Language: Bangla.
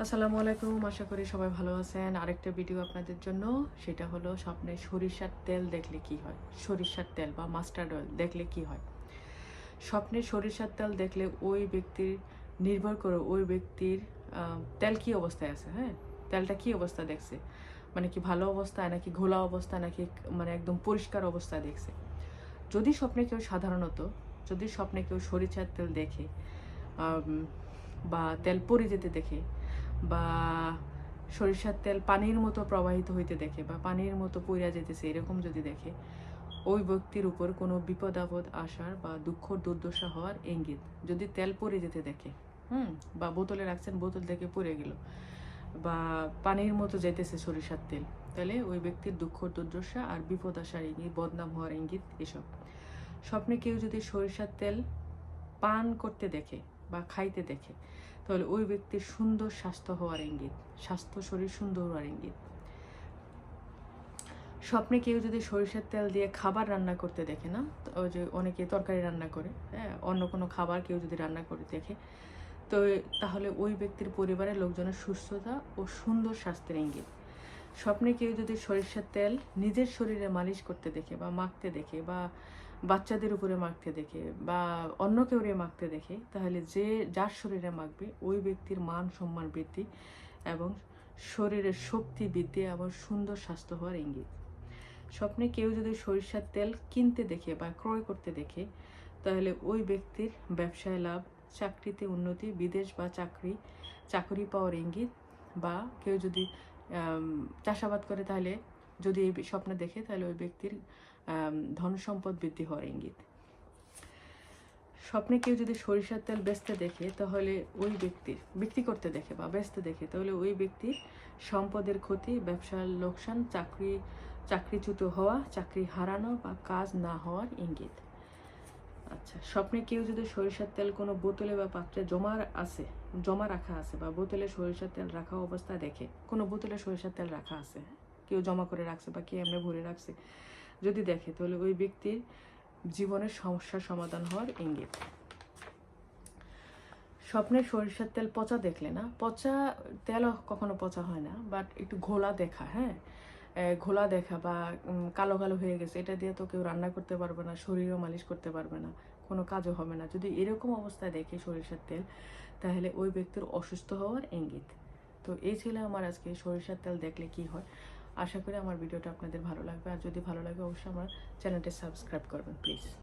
আসসালামু আলাইকুম, আশা করি সবাই ভালো আছেন। আরেকটা ভিডিও আপনাদের জন্য, সেটা হলো স্বপ্নে সরিষার তেল দেখলে কি হয়। সরিষার তেল বা মাস্টার্ড অয়েল দেখলে কি হয়। স্বপ্নে সরিষার তেল দেখলে ওই ব্যক্তির নির্ভর করে ওই ব্যক্তির তেল কি অবস্থায় আছে। হ্যাঁ, তেলটা কি অবস্থা দেখছে, মানে কি ভালো অবস্থায় নাকি ঘোলা অবস্থায় নাকি মানে একদম পরিষ্কার অবস্থায় দেখছে। যদি স্বপ্নে কেউ সাধারণত যদি স্বপ্নে কেউ সরিষার তেল দেখে বা তেল পড়ে যেতে দেখে বা সরিষার তেল পানির মতো প্রবাহিত হইতে দেখে বা পানির মতো পইরা যেতেছে, এরকম যদি দেখে, ওই ব্যক্তির উপর কোনো বিপদ আপদ আসার বা দুঃখ দুর্দশা হওয়ার ইঙ্গিত। যদি তেল পড়ে যেতে দেখে, বা বোতলে রাখছেন, বোতল থেকে পড়ে গেল, বা পানির মতো যেতেছে সরিষার তেল, তাহলে ওই ব্যক্তির দুঃখ দুর্দশা আর বিপদ আসার ইঙ্গিত, বদনাম হওয়ার ইঙ্গিত এসব। স্বপ্নে কেউ যদি সরিষার তেল পান করতে দেখে বা খাইতে দেখে, তাহলে ওই ব্যক্তির সুন্দর স্বাস্থ্য হওয়ার ইঙ্গিত, স্বাস্থ্য শরীর সুন্দর হওয়ার ইঙ্গিত। স্বপ্নে কেউ যদি সরিষার তেল দিয়ে খাবার রান্না করতে দেখে, না ওই যে অনেকে তরকারি রান্না করে, হ্যাঁ, অন্য কোনো খাবার কেউ যদি রান্না করে দেখে, তো তাহলে ওই ব্যক্তির পরিবারের লোকজনের সুস্থতা ও সুন্দর স্বাস্থ্যের ইঙ্গিত। স্বপ্নে কেউ যদি সরিষার তেল নিজের শরীরে মালিশ করতে দেখে বা মাখতে দেখে বা বাচ্চাদের উপরে মাখতে দেখে বা অন্য কেউরে মাখতে দেখে, তাহলে যার শরীরে মাখবে ওই ব্যক্তির মান সম্মান বৃদ্ধি এবং শরীরের শক্তি বৃদ্ধি এবং সুন্দর স্বাস্থ্য হওয়ার ইঙ্গিত। স্বপ্নে কেউ যদি সরিষার তেল কিনতে দেখে বা ক্রয় করতে দেখে, তাহলে ওই ব্যক্তির ব্যবসায় লাভ, চাকরিতে উন্নতি, বিদেশ বা চাকরি পাওয়ার ইঙ্গিত। বা কেউ যদি চাষাবাদ করে, তাহলে যদি এই স্বপ্নে দেখে, তাহলে ওই ব্যক্তির ধন সম্পদ বৃদ্ধি হওয়ার ইঙ্গিত। স্বপ্নে কেউ যদি সরিষার তেল বেচতে দেখে, তাহলে ওই ব্যক্তির বিক্রি করতে দেখে বা বেচতে দেখে, তাহলে ওই ব্যক্তির সম্পদের ক্ষতি, ব্যবসার লোকসান, চাকরিচ্যুত হওয়া, চাকরি হারানো বা কাজ না হওয়ার ইঙ্গিত। আচ্ছা, স্বপ্নে কেউ যদি সরিষার তেল কোনো বোতলে বা পাত্রে জমা রাখা আছে বা বোতলে সরিষার তেল রাখা অবস্থায় দেখে, কোনো বোতলে সরিষার তেল রাখা আছে, কেউ জমা করে রাখছে বা কেউ এমনি ভরে রাখছে, যদি দেখে, তাহলে ওই ব্যক্তির জীবনের সমস্যার সমাধান হওয়ার ইঙ্গিত। স্বপ্নে সরিষার তেল পচা দেখলে, না পচা তেল কখনো পচা হয় না, বাট একটু ঘোলা দেখা, হ্যাঁ, ঘোলা দেখা বা কালো কালো হয়ে গেছে, এটা দিয়ে তো কেউ রান্না করতে পারবে না, শরীরও মালিশ করতে পারবে না, কোনো কাজও হবে না। যদি এরকম অবস্থায় দেখে সরিষার তেল, তাহলে ওই ব্যক্তির অসুস্থ হওয়ার ইঙ্গিত। তো এই ছিল আমার আজকে সরিষার তেল দেখলে কি হয়। আশা করি আমার ভিডিওটা আপনাদের ভালো লাগবে, আর যদি ভালো লাগে অবশ্যই আমার চ্যানেলটি সাবস্ক্রাইব করবেন প্লিজ।